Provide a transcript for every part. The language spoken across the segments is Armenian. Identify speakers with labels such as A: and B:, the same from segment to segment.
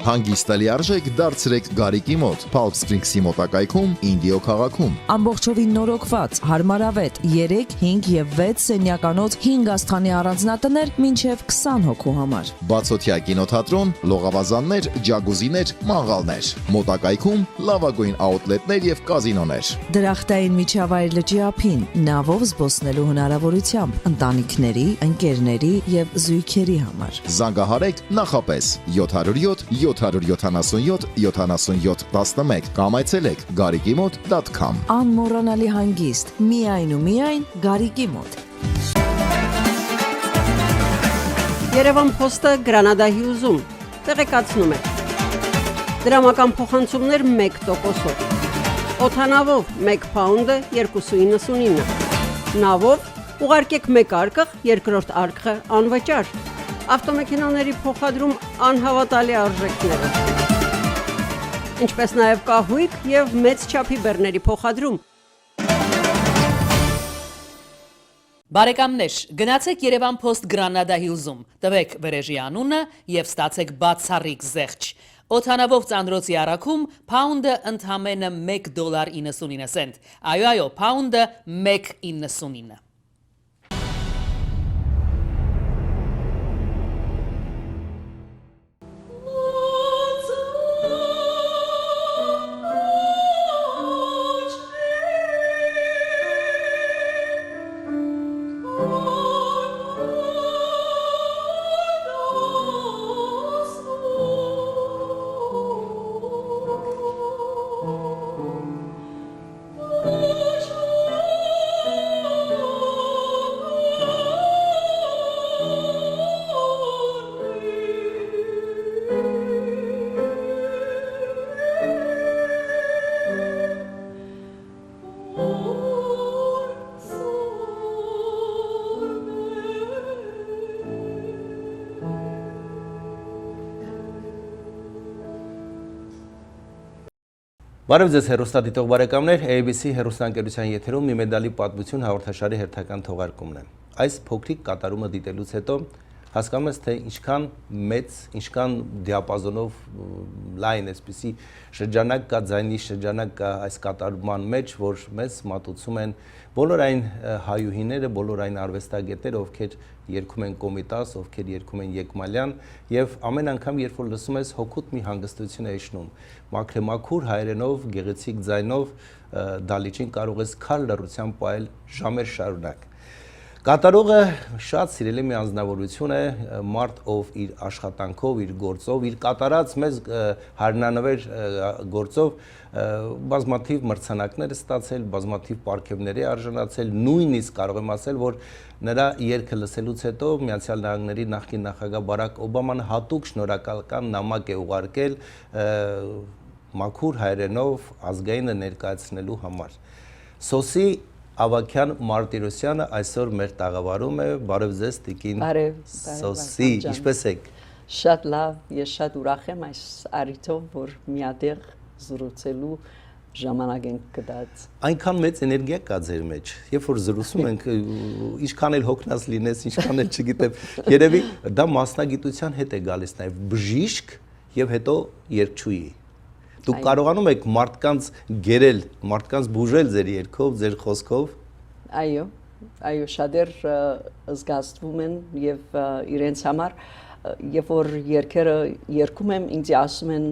A: Հանգիստ լիարժեք դարձրեք Գարիկի մոտ, Palm Springs-ի մոտակայքում, Ինդիո քաղաքում։
B: Ամբողջովին նորոգված, հարմարավետ 3, 5 եւ 6 սենյականոց 5 աստղանի առանձնատներ մինչեւ 20 հոգու համար։
A: Բացօթյա կինոթատրոն, լողավազաններ, ջագուզիներ, մաղալներ։ Մոտակայքում լավագույն աուտլետներ եւ կազինոներ։
B: Դրախտային միջավայր լճի ափին, նավով զբոսնելու հնարավորությամբ, ընտանիքների, ընկերների եւ զույգերի համար։
A: Զանգահարեք նախապես 707 777 77 11 կամ այցելեք garikimot.com։
B: Անմոռանալի հանգիստ, միայն ու միայն Գարիկի մոտ։
C: Երևան փոստը Գրանադա Հյուզում տեղեկացնում է։ Դրամական փոխանցումներ 1%-ով։ Օդանավով 1 փաունդը 2.99։ Նավով ուղարկեք 1 արկղ, երկրորդ արկղը անվճար։ Ավտոմեքենաների փոխադրում անհավատալի արժեքներով։ Ինչպես նաև կահույք եւ մեծ չափի բեռների փոխադրում։
D: Բարեկամներ, գնացեք Երևան Post Granada Hills-ում, տվեք վրեժի անունը եւ ստացեք բացառիկ զեղչ։ Օդանավով ծանրոցի առաքում փաունդը ընդամենը $1.99։ Այո, փաունդը 1.99։
E: Բարև ձեզ հեռուստադիտող բարեկամներ, ABC հեռուստաընկերության եթերում մի մեդալի պատմություն հաղորդաշարի հերթական թողարկումն է։ Այս փոքրիկ կատարումը դիտելուց հետո հասկանում ես, թե ինչքան մեծ, ինչքան դիապազոնով լայն այսպիսի շրջանակ կա, ձայնի շրջանակ կա այս կատարման մեջ, որ մեզ մատուցում են բոլոր այն հայուհիները, բոլոր այն արվեստագետները, ովքեր երգում են Կոմիտաս, ովքեր երգում են Եկմալյան, եւ ամեն անգամ, երբ որ լսում ես, հոգուտ մի հանգստություն է իջնում։ Մաքրեմաքուր հայերենով, գեղեցիկ ձայնով դալիճին կարող ես քար լռությամբ պահել ժամեր շարունակ։ Կատարողը շատ սիրելի մի անձնավորություն է, մարդ, ով իր աշխատանքով, իր գործով, իր կատարած մեզ հարնանվեր գործով բազմաթիվ մրցանակներ ստացել, բազմաթիվ պարգևների արժանացել, նույնիսկ կարող եմ ասել, որ նրա երգը լսելուց հետո Միացյալ Նահանգների նախկին նախագահ Բարակ Օբաման հատուկ շնորհակալական նամակ է ուղարկել մաքուր հայերենով ազգայինը ներկայացնելու համար։ Սոսի Ավակյան Մարտիրոսյանը այսօր մեր տաղավարում է, բարև ձեզ տիկին Սոսի, ինչպես եք։
F: Շատ լավ, ես շատ ուրախ եմ այս առիթով, որ միատեղ զրուցելու ժամանակ ենք գտած։
E: Այնքան մեծ էներգիա կա ձեր մեջ, երբ որ զրուցում ենք, ինչքան էլ հոգնած լինես, ինչքան էլ չգիտեմ, երևի դա մասնագիտության հետ է գալիս նաև բժիշկ եւ հետո երգչուհի։ Դուք կարողանում եք մարդկանց գերել, մարդկանց բուժել ձեր երգով, ձեր խոսքով։
F: Այո, շատեր զգաստվում են եւ իրենց համար, երբ որ երգերը երգում եմ, ինձ ասում են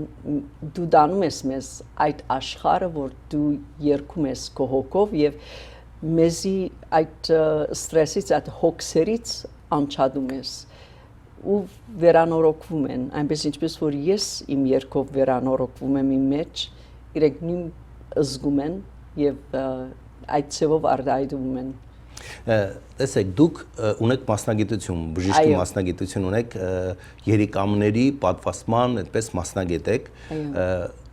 F: դու դանում ես մեզ այդ աշխարհը, որ դու երգում ես քո հոգով եւ մեզի այդ ստրեսից, այդ հոգսերից անջատում ես ու վերանորոգվում են, այնպես ինչպես որ ես իմ երգով վերանորոգվում եմ իմ մեջ, իրենք նույն զգում են եւ այդ ծավով արտահայտվում են։
E: Տեսեք, դուք ունեք մասնագիտություն, բժշկի մասնագիտություն ունեք, երիկամների պատվաստման, այդպես մասնագետ եք,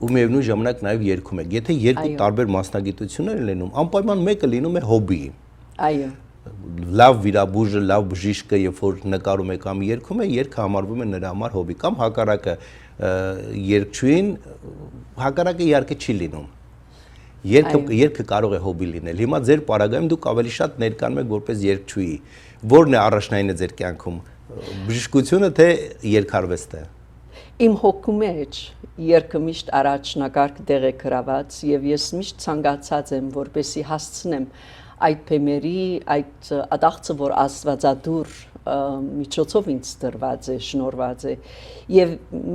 E: ու միևնույն ժամանակ նաև երգում եք։ Եթե երկու տարբեր մասնագիտություններ են լինում, անպայման մեկը լինում է հոբբի։
F: Այո։
E: Լավ վիրաբույժը, լավ բժիշկը, երբ որ նկարում է կամ երգում է, երգը համարվում է նրա համար հոբբի, կամ հակառակը երգչուհին հակառակը իհարկե չի լինում։ Երգը կարող է հոբբի լինել։ Հիմա ձեր պարագայում դուք ավելի շատ ներկանում եք որպես երգչուհի։ Որն է առաջնայինը ձեր կյանքում, բժշկությունը թե երգարվեստը։
F: Իմ հոգու մեջ երկը միշտ առաջնակարգ դեղ է գրաված եւ ես միշտ ցանկացած եմ որպեսի հասցնեմ այդ բեմերի այդ ադաղցը որ աստվածադուր միջոցով ինձ դրված է շնորհված է եւ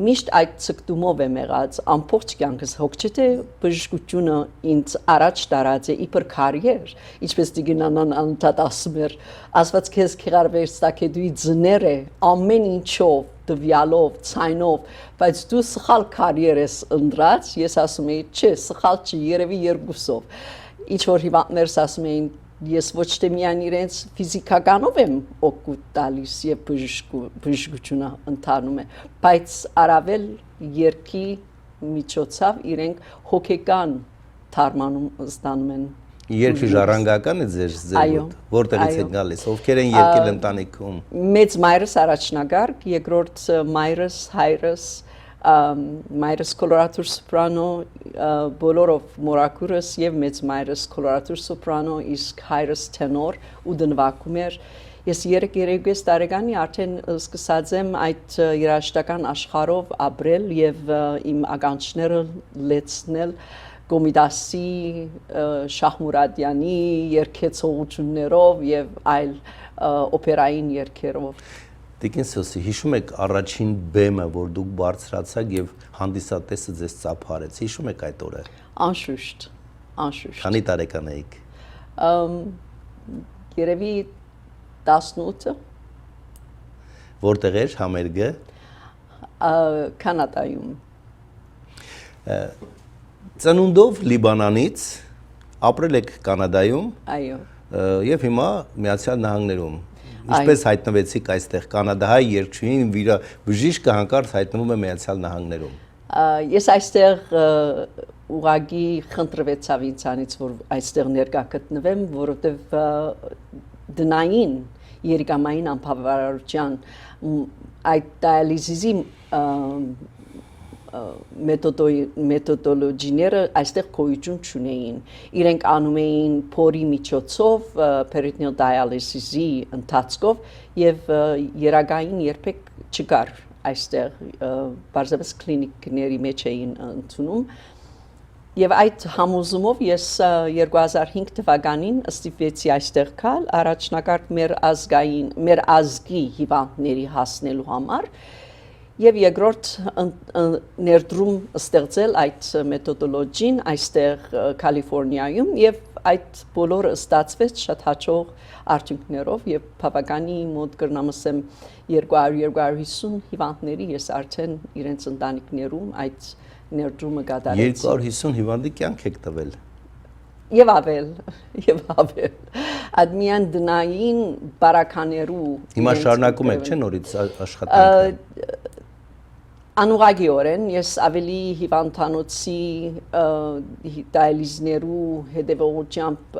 F: միշտ այդ ցկտումով եմ եղած ամբողջ կյանքս հոգչեթե բժշկությունը ինձ առաջ տարած է իբր կարիեր ինչպես դիգնանան անտատ ասում էր աստված քեզ քերարվեստակեդուի ձները ամեն ինչով դվյալով ցայնով բայց դու սխալ կարիեր ես ընտրած ես ասում եի չէ սխալ չի երևի երկուսով ինչ որ հիվանդներս ասում էին ես ոչ թե միայն իրենց ֆիզիկականով եմ օգուտ տալիս եւ բժշկությունը ընթանում է բայց առավել երկի միջոցով իրենք հոգեկան թարմանում ստանում են
E: Երկի ժառանգական է ձեր որտեղից է գալիս ովքեր են երկել ընտանիքում
F: մեծ մայրս առաջնագարկ երկրորդ մայրս հայրս մայրս կոլորատուր սոպրանո բոլորով մորակուրս եւ մեծ մայրս կոլորատուր սոպրանո իսկ հայրս տենոր ու դնվակում էր ես 3 տարեկանի արդեն սկսած եմ այդ երաժշտական աշխարհով ապրել եւ իմ ականջները լեցնել Գոմիդասի Շահմուրադյանի երգեցողություններով եւ այլ օպերային երգերով
E: Տիկինսոսի հիշում եք առաջին բեմը որ դուք բարձրացաք եւ հանդիսատեսը ձեզ ծափարեց հիշում եք այդ օրը
F: Անշուշտ
E: Քանի տարեկան էիք
F: Երևի 18
E: Որտեղ էր համերգը
F: Կանադայում
E: Ծնունդով Լիբանանից ապրել եք Կանադայում
F: Այո
E: եւ հիմա Միացյալ Նահանգներում Ինչպես հայտնվեցիք այստեղ Կանադահայ երգչուհին բժիշկը հանկարծ հայտնվում է Միացյալ Նահանգներում
F: Ես այստեղ ուղագի խնդրվեցավ ինձանից որ այստեղ ներկա գտնվեմ որովհետեւ դնային երիկամային անբավարարության այդ դիալիզի մեթոդոլոգիները այստեղ գոյություն չունեին իրենք անում էին փորի միջոցով peritoneal dialysis-ի ընթացքով եւ երագային երբեք չկար այստեղ բարձրապես կլինիկների մեջ էին ընդունում եւ այդ համոզումով ես 2005 թվականին ստիպեցի այստեղ գալ առաջնակարգ մեր ազգի հիվանդների հասնելու համար Եվ երկրորդ ներդրում ստեղծել այդ մեթոդոլոգին այստեղ Կալիֆոռնիայում եւ այդ բոլորը ստացվեց շատ հաջող արդյունքներով եւ բավականի մոտ կրնամսեմ 200-250 հիվանդների ես արդեն իրենց ընտանիքներում այդ ներդրումը կատարեցի
E: 250 հիվանդի կյանք եք տվել
F: Եվ ավել Ադմիան դնային բարականերու
E: Հիմա շարունակում եք չէ նորից աշխատանքը
F: Անուղագիորեն ես ավելի հիվանդանոցի դիալիզներու հետևողությամբ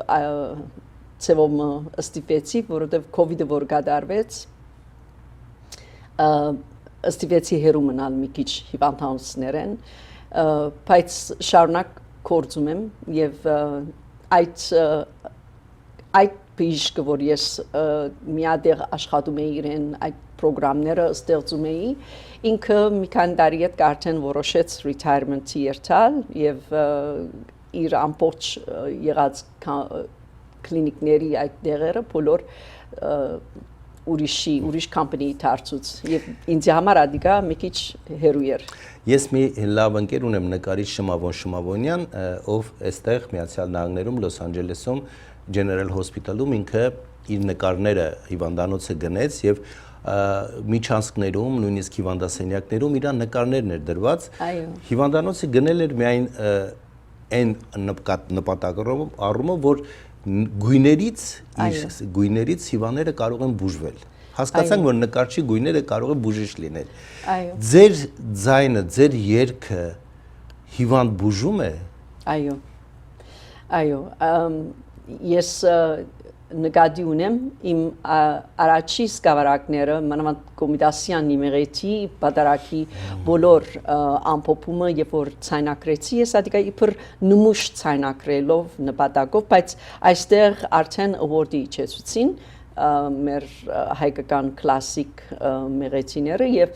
F: ծևոմ ստիպեցի, որովհետև կովիդը որ կատարվեց ստիպեցի հեռու մնալ մի քիչ հիվանդանոցներեն, բայց շարունակ գործում եմ եւ այդ բժիշկը որ ես միադեղ աշխատում էի իրեն այդ պրոգրամները ստեղծում էի ինքը մի քանի տարի հետ արդեն որոշեց retirement-ի երթալ եւ իր ամբողջ եղած կլինիկների այդ դեղերը բոլոր ուրիշ company-ի դարձուց եւ ինձ համար ադիգա մի քիչ հերու էր
E: Ես մի լավ ընկեր ունեմ նկարիչ Շմավոն Շմավոնյան ով այստեղ Միացյալ Նահանգներում Լոս Անջելեսում General Hospital-ում ինքը իր նկարները հիվանդանոցը գնեց եւ միջանցքներում, նույնիսկ հիվանդասենյակներում իր նկարներն էր դրված։ Հիվանդանոցը գնել էր միայն այն նպատակով առումով, որ գույներից հիվանդները կարող են բուժվել։ Հասկացանք, որ նկարչի գույները կարող է բուժիչ լինել։ Ձեր ձայնը, ձեր երգը հիվանդ բուժում է։
F: Այո, ես նկատի ունեմ իմ առաջի սկավառակները մանավանդ կոմիդասյան նիմերետի պատարակի բոլոր ամփոփումը երբ որ ցայնակրեցի ես ադիկա իբր նմուշ ցայնակրելով նպատակով բայց այստեղ արդեն award-ի իջեցուցին մեր հայկական կլասիկ մեղեցիները եւ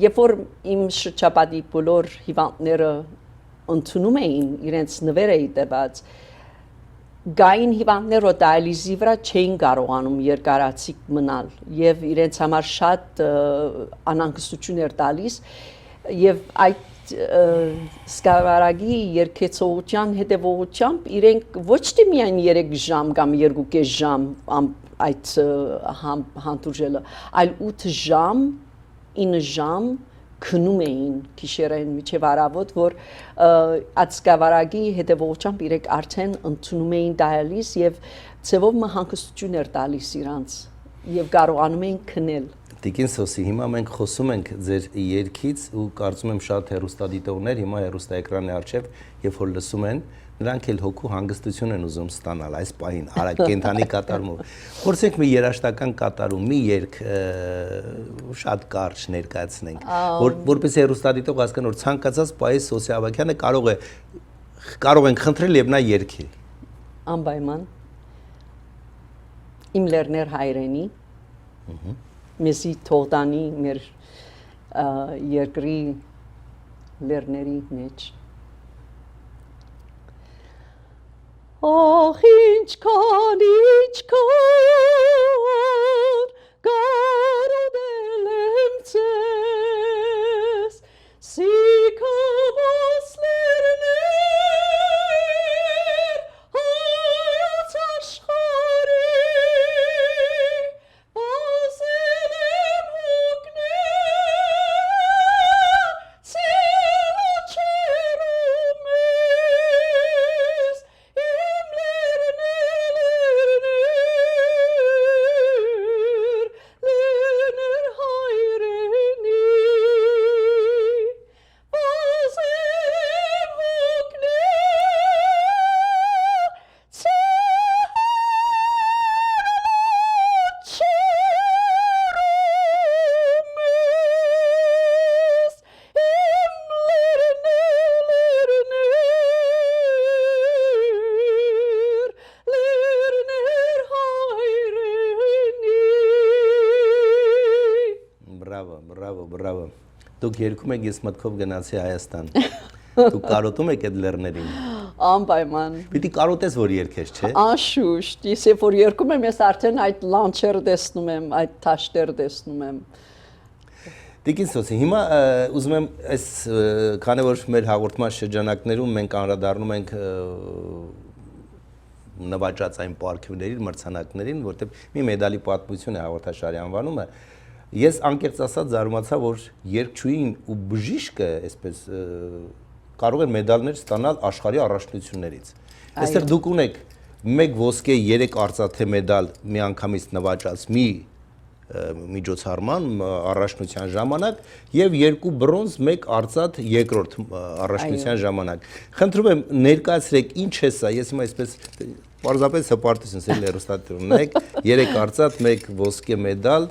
F: երբ որ իմ շրջապատի բոլոր հիվանդները ընդունում էին իրենց նվերը դեպած գային հիվանդները դիալիզի վրա չէին կարողանում երկարացիկ մնալ եւ իրենց համար շատ անհանգստություն էր տալիս եւ այդ սկավառակի երկեցողության հետևողությամբ իրենք ոչ թե միայն 3 ժամ կամ 2.5 ժամ այդ հանդուրժելը այլ 8 ժամ 9 ժամ քնում էին գիշերային միջև առավոտ որ այդ սկավառակի հետևողությամբ իրենք արդեն ընդունում էին դիալիզ եւ ծեվով հանգստություն էր տալիս իրանց եւ կարողանում էին քնել
E: Տիկին Սոսի, հիմա մենք խոսում ենք ձեր երգից ու կարծում եմ շատ հեռուստադիտողներ հիմա հեռուստաէկրանի առջև երբ որ լսում են նրանք էլ հոգու հանգստություն են ուզում ստանալ այս պահին արագ կենթանի կատարումով Փորձենք մի երաժշտական կատարում մի երգ շատ կարճ ներկայացնենք որպես հեռուստադիտող հասկանա որ ցանկացած պահի Սոսի Ավագյանը կարող են խնդրել եւ նա երգի
F: Անպայման Իմ լեռներ հայրենի Մեզի թողտանի մեր երկրի լեռների մեջ Ախ ինչքան կարոտել եմ ձեզ Սիքավոս լեռներ հայոց աշխարհի Բազել եմ հոգներ ծելոչերում ես Լերներ հայրենի Բազեմ հոգներ ծելոչերում ես Լերներ հայրենի
E: Բրավո Դուք երգում եք ես մտքով գնացի Հայաստան Դուք կարոտում եք այդ լեռներին
F: Անպայման
E: Պիտի կարոտես որ երգես չէ
F: Անշուշտ ես երբ որ երգում եմ ես արդեն այդ լանչերը տեսնում եմ այդ թաշտերը տեսնում եմ
E: Տիկին Սոսի, հիմա ուզում եմ այս քանի որ մեր հաղորդման շրջանակներում մենք անդրադառնում ենք նվաճած այն պարգևներին, մրցանակներին, որտեղ մի մեդալի պատմություն է հաղորդաշարի անվանումը, ես անկեղծ ասած զարմացա, որ երգչուհին ու բժիշկը, այսպես կարող են մեդալներ ստանալ աշխարհի առաջնություններից։ Այստեղ դուք ունեք 1 ոսկե, 3 արծաթե մեդալ միանգամից նվաճած մի միջոցառման առաջնության ժամանակ եւ 2 բրոնզ, 1 արծաթ երկրորդ առաջնության ժամանակ։ Խնդրում եմ ներկայացրեք ինչ է սա, ես հիմա այսպես պարզապես հպարտություն սել հեռուստատիտողներ ունեք, 3 արծաթ, 1 ոսկե մեդալ։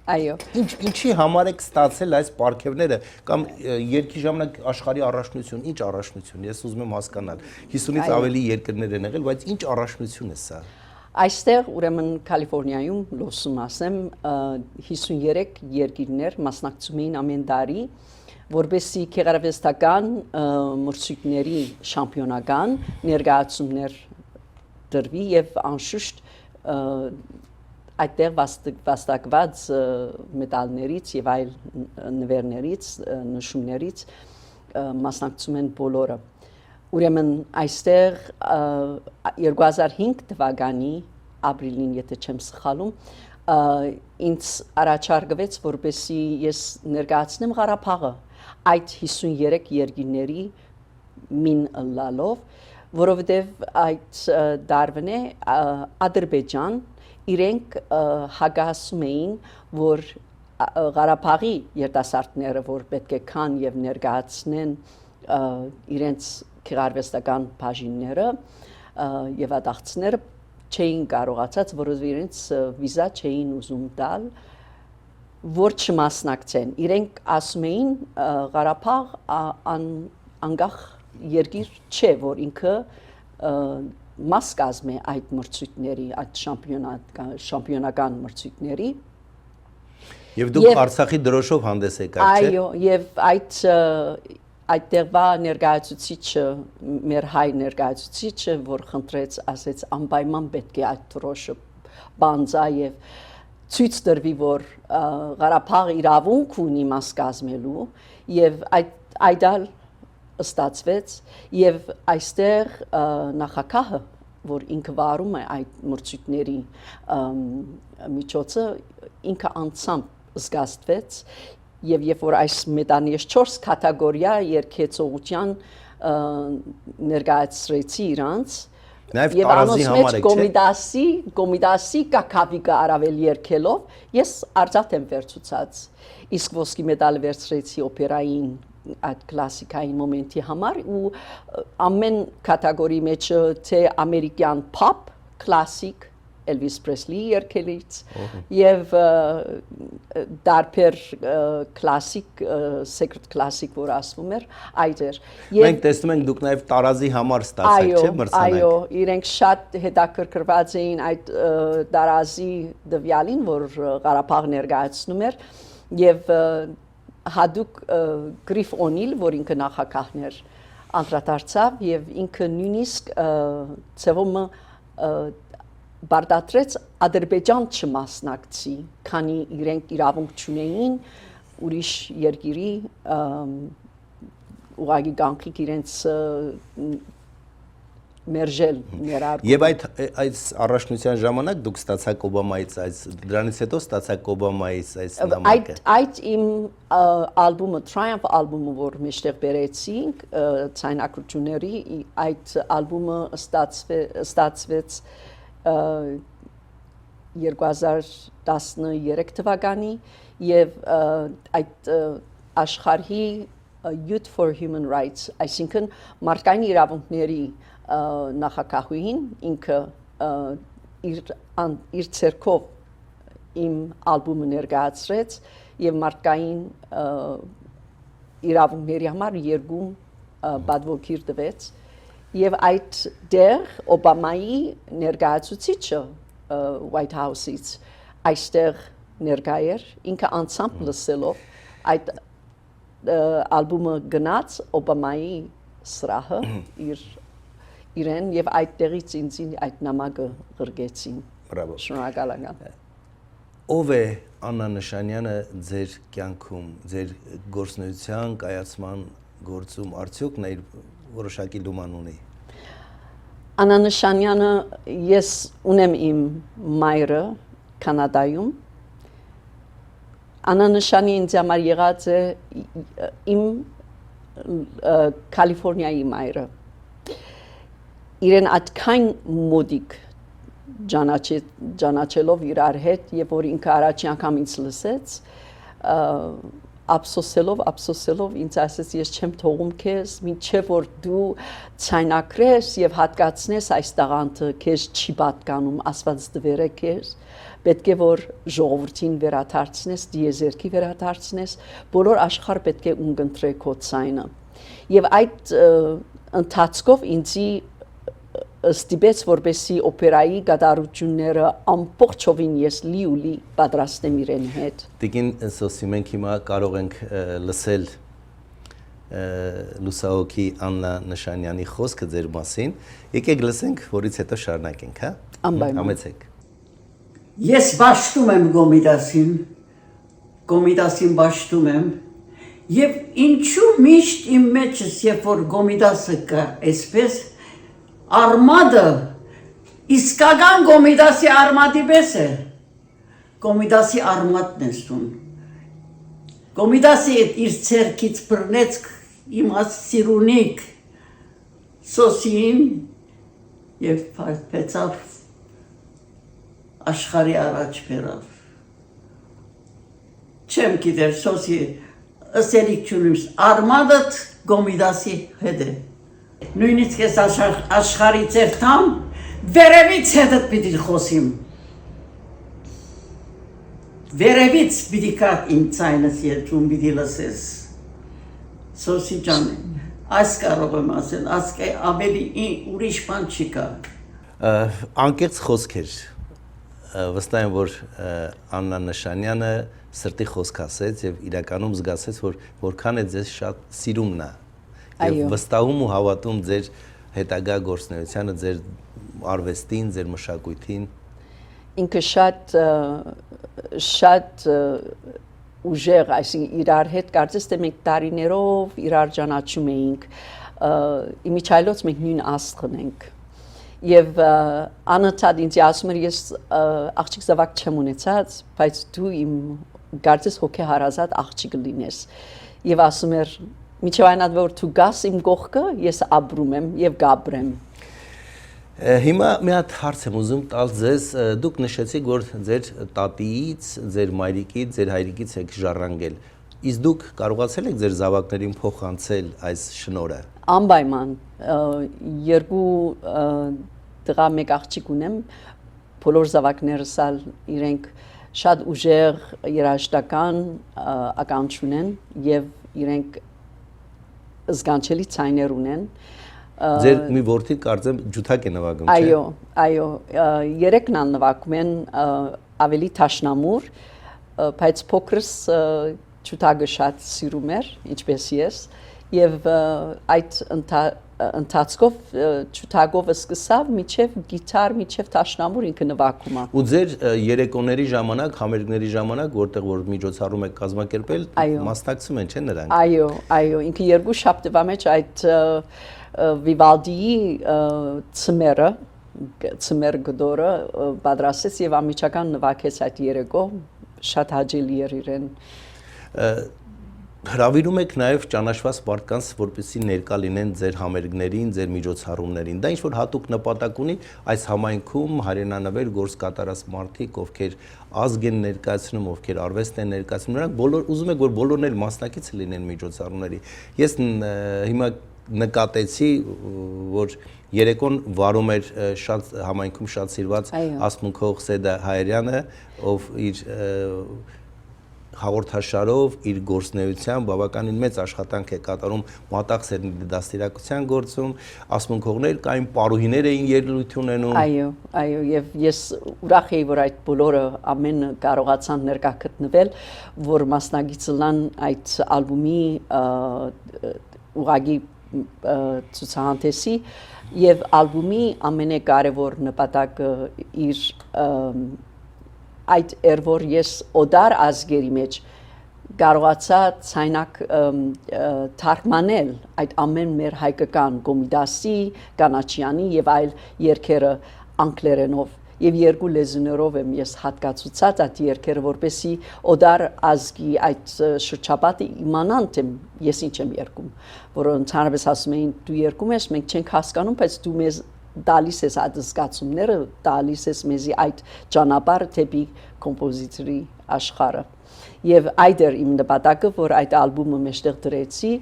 F: Այո։
E: Ինչի համար եք ստացել այս պարգևները կամ երկի ժամանակ աշխարհի առաջնություն, ինչ առաջնություն, ես ուզում եմ հասկանալ։ 50-ից ավելի երկրներ են եղել, բայց ինչ առաջնություն է սա։
F: Այստեղ ուրեմն Կալիֆոռնիայում լոսում ասեմ 53 երկիրներ մասնակցում էին ամեն տարի որպեսզի գեղարվեստական մրցույթների շամպիոնական ներկայացումներ դրվի եւ անշուշտ այդտեղ վաստակված մեդալներից եւ այլ նվերներից նշումներից մասնակցում են բոլորը Ուրեմն այստեղ 2005 թվականի ապրիլին, եթե չեմ սխալում, ինձ առաջարկվեց, որպեսզի ես ներկայացնեմ Ղարաբաղը այդ 53 երկրների մին լալով, որովհետև այդ դարվն է Ադրբեջան իրենք հագասում էին, որ Ղարաբաղի երիտասարդները, որ պետք է քան եւ ներկայացնեն իրենց գեղարվեստական բաժինները եւ ադաղցները չէին կարողացած, որովհետեւ իրենց վիզա չէին ուզում տալ, որ չմասնակցեն։ Իրենք ասում էին Ղարաբաղ անկախ երկիր չէ, որ ինքը մաս կազմում է այդ մրցույթների, այդ շամպիոնական մրցույթների։
E: Եվ դուք Արցախի դրոշով հանդես եկաք, չէ՞։
F: Այո, եւ այդտեղվա ներկայացուցիչը, մեր հայ ներկայացուցիչը, որ խնդրեց, ասեց անպայման պետք է այդ դրոշը բանձա եւ ցույց տրվի, որ Ղարաբաղը իրավունք ունի մաս կազմելու եւ այդալ ստացվեց եւ այստեղ նախագահը, որ ինքը վարում է այդ մրցույթների միջոցը, ինքը անցամբ զգաստվեց եւ երբ որ այս մեդանիես 4 կատեգորիա երկեցողության ներկայացրեցի իրանց
E: Նաև տարազի համար եք,
F: չէ՞։ Կոմիդասի կակավիկը արավել երկելով, ես արծաթ եմ վերցուցած, իսկ ոսկի մեդալ վերցրեցի օպերային այդ կլասիկային մոմենտի համար ու ամեն կատեգորի մեջ թե ամերիկյան pop, classic, Elvis Presley երգելից եւ դարբեր classic, secret classic որ ասվում էր, այդ էր։
E: Մենք տեսնում ենք դուք նաև տարազի համար ստացաք, չէ՞, մրցանակ։
F: Այո, իրենք շատ հետաքրքրված էին այդ տարազի դվյալին, որ Ղարաբաղ ներկայացնում էր եւ հadouk Գրիֆ Օնիլ, որ ինքը նախագահն էր, անդրադարձավ եւ ինքը նույնիսկ ծևոմը բարդատրեց Ադրբեջան չմասնակցի, քանի իրենք իրավունք չունեին ուրիշ երկիրի ուղղակի գանքիկ իրենց մերժել ներառում։
E: Եվ այդ առաջնության ժամանակ դուք ստացաք Օբամայից դրանից հետո ստացաք Օբամայից այս նամակը։
F: Այդ իմ ալբոմը Triumph ալբոմը որ մեջտեղ բերեցինք ցայնակությունների այդ ալբոմը ստացվեց 2013 թվականի եւ այդ աշխարհի Youth for Human Rights, այսինքն մարդկային իրավունքների նախագահուհին ինքը իր ցերկով իմ ալբոմը ներկայացրեց եւ մարդկային իրավունքների համար երկում բադվոքիր տվեց եւ այդ դեր Օբամայի ներկայացուցիչը White House-ից այստեղ ներկա էր ինքը անցամբ լսելով այդ ալբոմը գնաց Օբամայի սրահը իրեն եւ այդտեղից ինձ այդ նամակը գրգեցին։
E: Բրավո։
F: Շնորհակալ եմ։
E: Ով է Աննա Նշանյանը ձեր կյանքում, ձեր գործունեության կայացման գործում արդյոք նա իր որոշակի լուման ունի։
F: Աննա Նշանյանը ես ունեմ իմ մայրը Կանադայում։ Աննա Նշանի ինձ համար եղած է իմ Կալիֆոռնիայի մայրը։ Իրեն այդքան մոդիկ ճանաչելով իրար հետ, երբ որ ինքը առաջի անգամ ինձ լսեց, ափսոսելով ինձ ասեց ես չեմ թողում քեզ, մինչև որ դու ցայնակրես եւ հատկացնես այս տաղանդը, քեզ չի պատկանում, Աստված դվեր է քեզ, պետք է որ ժողովրդին վերադարձնես, դիեզերքի վերադարձնես, բոլոր աշխարհ պետք է ունկնդրե քո ցայնը։ Եվ այդ ընթացքով ինձի ստիպեց որպեսի օպերայի գդարությունները ամբողջովին ես լի պատրաստեմ իրեն հետ։
E: Տիկին Սոսի, մենք հիմա կարող ենք լսել լուսահոգի Աննա Նշանյանի խոսքը ձեր մասին։ Եկեք լսենք, որից հետո շարունակենք, հա։ Համեցեք։
G: Ես բաշխում եմ Գոմիդասին բաշխում եմ, եւ ինչու միշտ իմ մեջս, երբ որ Գոմիդասը կա, այսպես Արմադը իսկական Գոմիդասի արմադի պես է, Գոմիդասի արմադն է ստուն, Գոմիդասի իր ցերքից բռնեց իմ սիրունիկ Սոսին եւ փեցավ աշխարհի առաջ բերավ, չեմ գիտեր Սոսի ըսելիք չունիմ, արմադդ Գոմիդասի հետ է, նույնիսկ ես աշխարհի ծերտամ, վերևից հետդ պիտի խոսիմ, վերևից պիտի կա իմ ցայնս երջում պիտի լսես, Սոսի ջան, այս կարող եմ ասել, ավելի ուրիշ բան չի կա։
E: Անկեղծ խոսքեր, վստահ եմ, որ Աննա Նշանյանը սրտի խոսք ասեց եւ իրականում զգացեց, որ որքան է ձեզ շատ սիրումն է։ Եվ վստահում ու հավատում ձեր հետագա գործունեությանը, ձեր արվեստին, ձեր մշակույթին։
F: Ինքը շատ ուժեղ, այսինքն իրար հետ կարծես թե մենք տարիներով իրար ճանաչում էինք, իմիջայլոց մենք նույն աստղն ենք։ Եվ անընդհատ ինձ ասում էր ես աղջիկ զավակ չեմ ունեցած, բայց դու իմ կարծես հոգեհարազատ աղջիկ լինես։ Եվ ասում էր մինչև այն որ դու գաս իմ կողքը, ես ապրում եմ եւ գաբրեմ։
E: Հիմա մի հատ հարց եմ ուզում տալ ձեզ, դուք նշեցիք, որ ձեր տատիից, ձեր մայրիկից, ձեր հայրիկից եք ժառանգել։ Իսկ դուք կարողացել եք ձեր զավակներին փոխանցել այս շնորհը։
F: Անպայման, երկու տղա մեկ աղջիկ ունեմ, բոլոր զավակներս իրենք շատ ուժեղ երաժշտական ականջ ունեն եւ իրենք զգանչելի ցայներ ունեն։
E: Ձեր մի որդի կարծեմ ջութակ է նվագում, չէ՞։
F: Այո, երեքն նվագում են ավելի տաշնամուր, բայց փոքրս ջութակը շատ սիրում էր, ինչպես ես, եւ այդ ընթացքով ջութակով սկսավ միջև գիտար, միջև տաշնամուր ինքը նվագում է։
E: Ու ձեր երեկոների ժամանակ, համերգների ժամանակ, որտեղ որ միջոցառում եք կազմակերպել, մասնակցում են, չէ՞ նրանք։
F: Այո, ինքը երկու շաբթվա մեջ այդ Վիվալդիի ծմեր գդորը պատրաստեց եւ ամիջական նվագեց այդ երեկո, շատ հաճելի էր իրեն։
E: Հրավիրում եք նաև ճանաչված մարդկանց, որպեսզի ներկա լինեն ձեր համերգներին, ձեր միջոցառումներին։ Դա ինչ-որ հատուկ նպատակ ունի այս համայնքում հայրենանվեր գործ կատարած մարդիկ, ովքեր ազգ են ներկայացնում, ովքեր արվեստ են ներկայացնում, նրանք բոլոր ուզում եք, որ բոլորն էլ մասնակից լինեն միջոցառումների։ Ես հիմա նկատեցի, որ երեկոն վարում էր շատ համայնքում շատ սիրված ասմունքող Սեդա Հայերյանը, ով իր հաղորդաշարով իր գործունեությամբ բավականին մեծ աշխատանք է կատարում մատաղ դաստիարակության գործում, ասմունքողներ կային, պարուհիներ էին ելույթ ունենում։
F: Այո, եւ ես ուրախ եի, որ այդ բոլորը ամենը կարողացան ներկա գտնվել, որ մասնագիծ լան այդ ալբոմի ուղղակի ցուցահանդեսի եւ ալբոմի ամենակարևոր նպատակը իր այդ որ ես օդար ազգերի մեջ կարողացա ցայնակ թարգմանել այդ ամեն մեր հայկական Գոմիդասի, Կանաչյանի եւ այլ երգերը անգլերենով եւ երկու լեզուներով եմ ես հատկացուցած այդ երգերը որպեսի օդար ազգի այդ շրջապատը իմանան թե ես ինչ եմ երգում, որը ընդհանրապես ասում էին դու երգում ես, մենք չենք հասկանում, բայց դու մեզ տալիս ես այդ զգացումները, տալիս ես մեզի այդ ճանապարհը դեպի կոմպոզիտորի աշխարհը։ Եվ այդ էր իմ նպատակը, որ այդ ալբոմը մեջտեղ դրեցի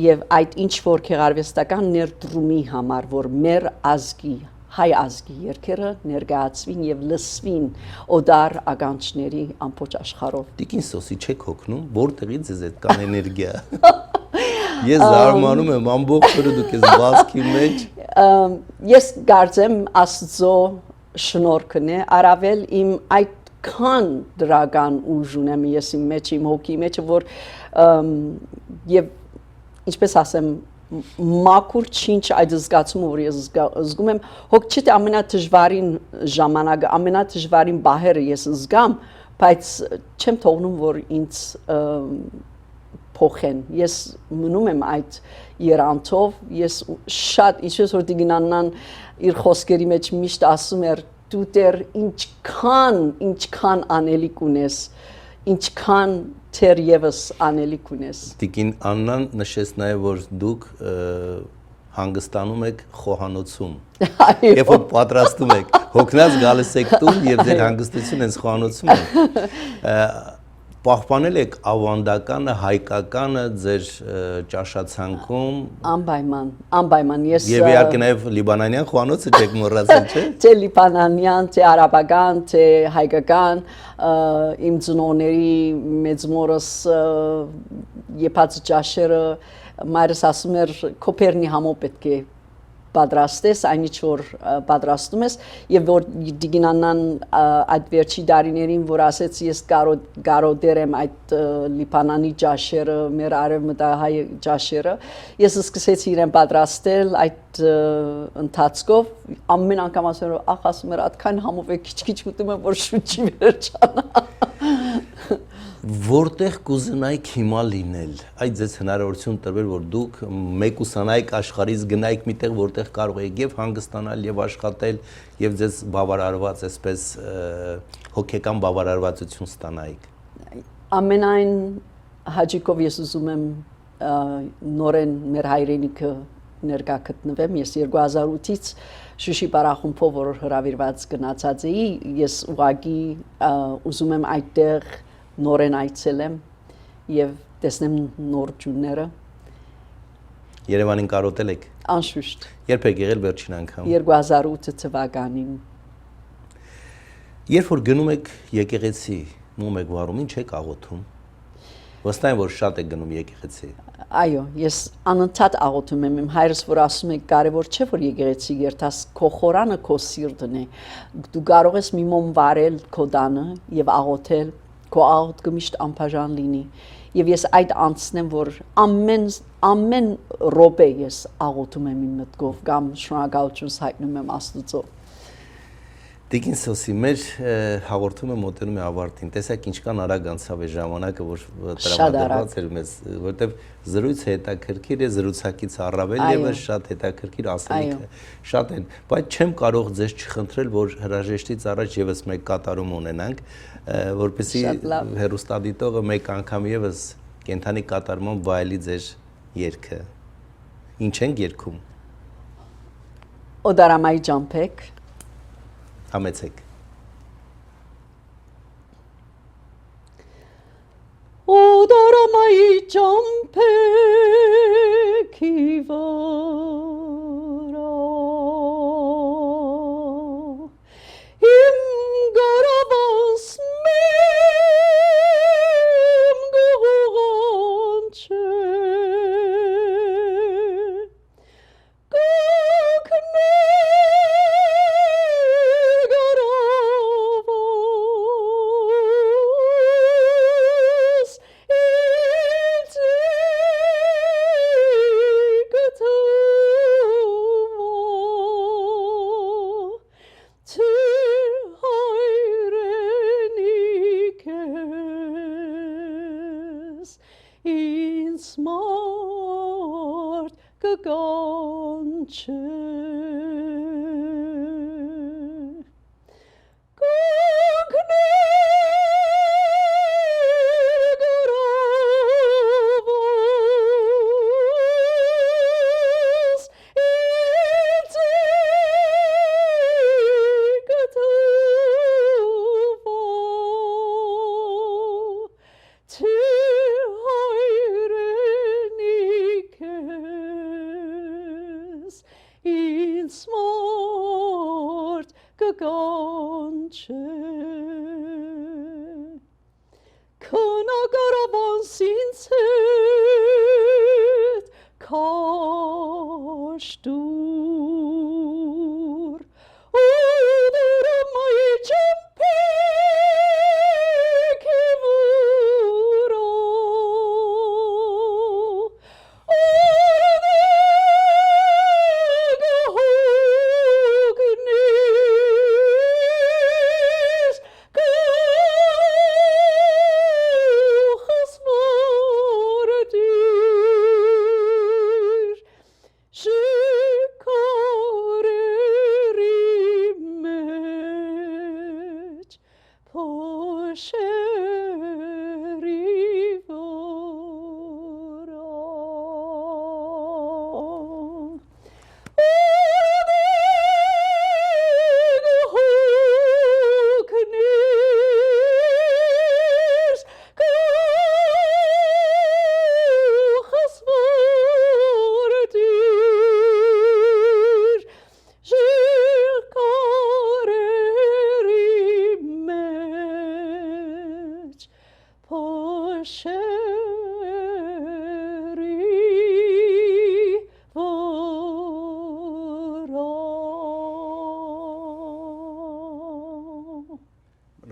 F: եւ այդ ինչ որ քեղարվեստական ներդրումի համար, որ մեր ազգի, հայ ազգի երգերը ներկայացվին եւ լսվին օդար ականջների ամբողջ աշխարհով։
E: Տիկին Սոսի չեք հոգնում, որտեղից ձեզ այդ կան էներգիա։ Ես զարմանում եմ ամբողջ օրը դուք ես բասկի մեջ։
F: Ես կարծեմ Աստծո շնորհքն է, առավել իմ այդքան դրական ուժ ունեմ ես իմ մեջ, իմ հոգի մեջ, որ եւ ինչպես ասեմ մաքուր ինչ այդ զգացումը որ ես զգում եմ հոգ չէ ամենադժվարին ժամանակը ամենադժվարին բահերը ես զգամ բայց չեմ թողնում որ ինձ փոխեն ես մնում եմ այդ երանտով ես շատ ինչպես որ դիգնանան իր խոսքերի մեջ միշտ ասում էր դու դեռ ինչքան անելիք ունես ինչքան թերևս անելիք ունես
E: Տիկին Աննան նշեց նաև որ դուք հանգստանում եք խոհանոցում երբ որ պատրաստում եք հոգնած գալիս եք տուն եւ ձեր հանգստությունն հենց խոհանոցում է պահպանել եք ավանդականը, հայկականը ձեր ճաշացանկում
F: անպայման ես
E: եւ իհարկե նաեւ լիբանանյան խոհանոցը չեք մոռացել չէ
F: թե լիբանանյան թե արաբական թե հայկական իմ ծնողների մեծ մորս եփած ճաշերը մայրս ասում էր Կոպերնի համո պետք է պատրաստես, այն ինչ որ պատրաստում ես եւ որ դիգինանան այդ վերջի դարիներին որ ասեց ես կարոդեր եմ այդ լիբանանի ջաշերը, մեր արևմտահայ ջաշերը, ես սկսեցի իրեն պատրաստել այդ ընթացքով ամեն անգամ ասում եմ ախ ասում եմ այդքան համով է քիչ-քիչ ուտում եմ որ շուտ չի վերջանա
E: Որտեղ կուզենայիք հիմա լինել, այդ ձեզ հնարավորություն տրվել, որ դուք մեկուսանայիք աշխարհից գնայիք միտեղ, որտեղ կարող եք եւ հանգստանալ, եւ աշխատել, եւ ձեզ բավարարված, այսպես հոգեկան բավարարվածություն ստանայիք։
F: Ամենայն հաջիկով ես ուզում եմ նորեն մեր հայրենիքը ներկա գտնվեմ, ես 2008-ից Շուշի բարախումբով որ հրավիրված գնացած էի, ես ուղղակի ուզում եմ այդտեղ նորեն այցելեմ եւ տեսնեմ նոր ջունները
E: Երևանին կարոտել եք
F: անշուշտ
E: Երբ եք եղել վերջին անգամ
F: 2008 թվականին
E: Երբ որ գնում եք եկեղեցի մոմ եք վարում ինչ եք աղոթում Վստահ եմ որ շատ եք գնում եկեղեցի
F: Այո ես անընդհատ աղոթում եմ իմ հայրս որ ասում է կարևոր չէ որ եկեղեցի երթաս քո խորանը քո սիրտն է դու կարող ես մի մոմ վարել քո տանը եւ աղոթել Քո աղոթքը միշտ անբաժան լինի եւ ես այդ անցնեմ որ ամեն րոպե ես աղոթում եմ իմ մտքով կամ շնորհակալություն հայտնում եմ Աստծո
E: Տիկին Սոսի մեր հաղորդումը մոտենում է ավարտին տեսեք ինչքան արագ անցավ է ժամանակը որ տրամադրված էր մեզ որտեվ զրույցը հետաքրքիր է զրուցակից առավել եւս շատ հետաքրքիր ասելիքը շատ են բայց չեմ կարող ձեզ չխնդրել որ հրաժեշտից առաջ եւս մեկ կատարում ունենանք որպեսզի հերոստադիտողը մեկ անգամ եւս կենթանի կատարմամբ վայելի ձեր երգը ինչ են երգում
F: Օդարամայի ջամփեք
E: Համեցեք
F: Օդարամայի ջամփեք իվարա Իմ գարավանս մեմ գողանչե Գոքնե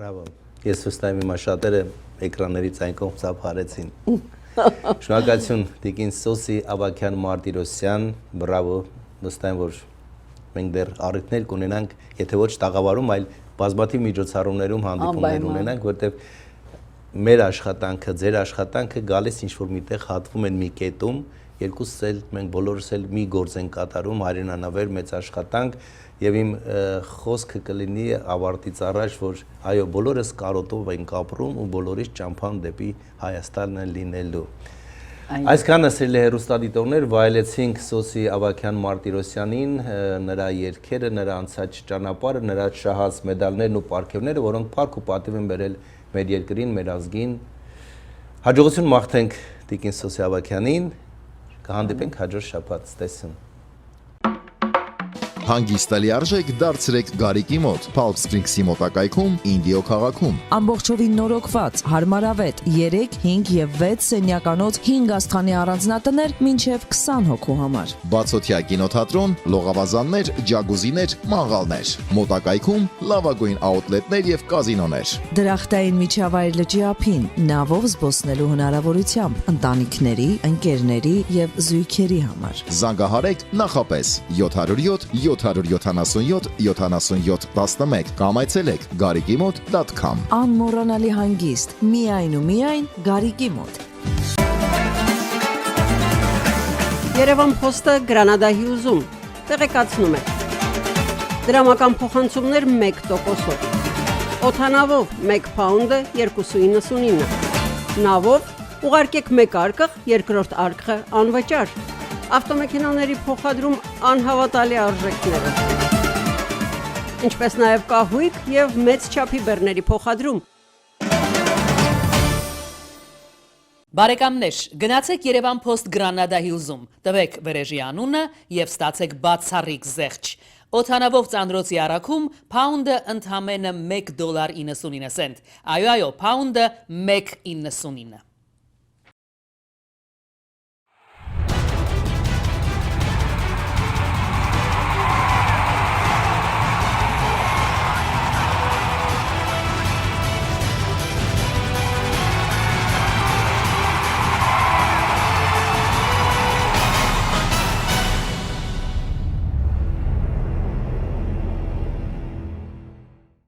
E: Բրավո։ Ես վստահ եմ հիմա շատերը էկրաններից այն կողմ ծափարեցին։ Շնորհակալություն Տիկին Սոսի Ավագյան Մարտիրոսյան, բրավո, վստահ եմ, որ մենք դեռ առիթներ կունենանք, եթե ոչ տաղավարում, այլ բազմաթիվ միջոցառումներում հանդիպումներ ունենանք, որտեղ մեր աշխատանքը, ձեր աշխատանքը գալիս ինչ-որ միտեղ հատվում են մի կետում, երկուսս էլ մենք բոլորս էլ մի գործ ենք կատարում, հայրենանավեր մեծ աշխատանք, եւ իմ խոսքը կլինի ավարտից առաջ, որ այո, բոլորս կարոտով ենք ապրում ու բոլորիս ճամփան դեպի Հայաստանն են լինելու։ Այսքանը սիրելի հեռուստադիտողներ, վայելեցինք Սոսի Ավագյան Մարտիրոսյանին, նրա երգերը, նրա անցած ճանապարհը, նրա շահած մեդալներն ու պարգևները, որոնք փառք ու պատիվ են բերել մեր երկրին, մեր ազգին։ Հաջողություն մաղթենք Տիկին Սոսի Ավագյանին, կհանդիպենք հաջորդ շաբաթ, տեսուն։
A: Հանգիստալի արժեք դարձրեք Գարիկի մոտ, Palm Springs-ի մոտակայքում, Ինդիո քաղաքում։
B: Ամբողջովին նորոգված, հարմարավետ 3, 5 եւ 6 սենյականոց 5 աստղանի առանձնատներ մինչեւ 20 հոգու համար։
A: Բացօթյա կինոթատրոն, լողավազաններ, ջագուզիներ, մաղալներ։ Մոտակայքում լավագույն աուտլետներ եւ կազինոներ։
B: Դրախտային միջավայր լճի ափին, նավով զբոսնելու հնարավորությամբ, ընտանիքների, ընկերների եւ զույգերի համար։
A: Զանգահարեք նախապես 707 777 77 11 կամ այցելեք garikimot.com։
B: Անմոռանալի հանգիստ, միայն ու միայն Գարիկի մոտ։
C: Երևան Փոստը Գրանադայի ուզում տեղեկացնում է։ Դրամական փոխանցումներ 1%-ով։ Օթանավով 1 պաունդը 2.99։ Նավով ուղարկեք 1 արկղ, երկրորդ արկղը անվճար։ Ավտոմեքենաների փոխադրում անհավատալի արժեքներով։ Ինչպես նաև կահույք եւ մեծ չափի բեռների փոխադրում։
D: Բարեկամներ, գնացեք Երևան Post Granada-ի ուզում, տվեք վրեժի անունը եւ ստացեք բացառիկ զեղչ։ Օթանավով ծանրոցի առաքում պաունդը ընդամենը $1.99։ Այո, պաունդը 1.99։